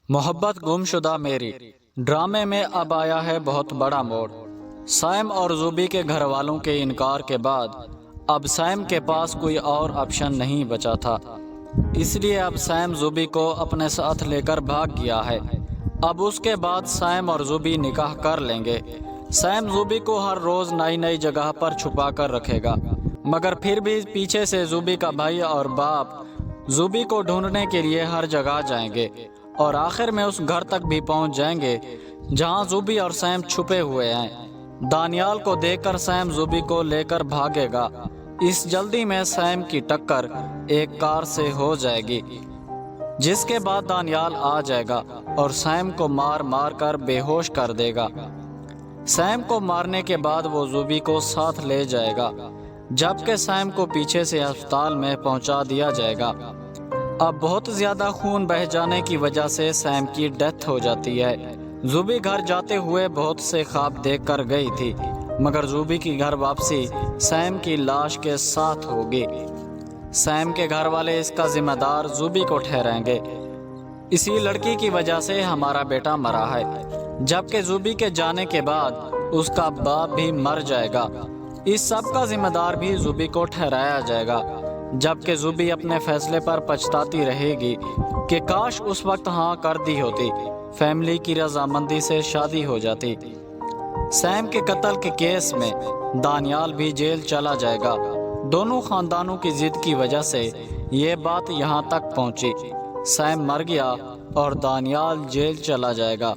محبت گم شدہ میری ڈرامے میں اب آیا ہے بہت بڑا موڑ۔ سائم اور زوبی کے گھر والوں کے انکار کے بعد اب سائم کے پاس کوئی اور آپشن نہیں بچا تھا، اس لیے اب سائم زوبی کو اپنے ساتھ لے کر بھاگ گیا ہے۔ اب اس کے بعد سائم اور زوبی نکاح کر لیں گے۔ سائم زوبی کو ہر روز نئی نئی جگہ پر چھپا کر رکھے گا، مگر پھر بھی پیچھے سے زوبی کا بھائی اور باپ زوبی کو ڈھونڈنے کے لیے ہر جگہ جائیں گے اور آخر میں اس گھر تک بھی پہنچ جائیں گے جہاں زوبی اور سائم چھپے ہوئے ہیں۔ دانیال کو دیکھ کر سائم زوبی کو لے کر بھاگے گا۔ اس جلدی میں سائم کی ٹکر ایک کار سے ہو جائے گی، جس کے بعد دانیال آ جائے گا اور سائم کو مار مار کر بے ہوش کر دے گا۔ سائم کو مارنے کے بعد وہ زوبی کو ساتھ لے جائے گا، جبکہ سائم کو پیچھے سے ہسپتال میں پہنچا دیا جائے گا۔ اب بہت زیادہ خون بہہ جانے کی وجہ سے سائم کی ڈیتھ ہو جاتی ہے۔ زوبی گھر جاتے ہوئے بہت سے خواب دیکھ کر گئی تھی، مگر زوبی کی گھر واپسی سائم کی لاش کے ساتھ ہوگی۔ سائم کے گھر والے اس کا ذمہ دار زوبی کو ٹھہرائیں گے۔ اسی لڑکی کی وجہ سے ہمارا بیٹا مرا ہے، جبکہ زوبی کے جانے کے بعد اس کا باپ بھی مر جائے گا۔ اس سب کا ذمہ دار بھی زوبی کو ٹھہرایا جائے گا، جبکہ زوبی اپنے فیصلے پر پچھتاتی رہے گی کہ کاش اس وقت ہاں کر دی ہوتی، فیملی کی رضامندی سے شادی ہو جاتی۔ سائم کے قتل کے کیس میں دانیال بھی جیل چلا جائے گا۔ دونوں خاندانوں کی ضد کی وجہ سے یہ بات یہاں تک پہنچی۔ سائم مر گیا اور دانیال جیل چلا جائے گا۔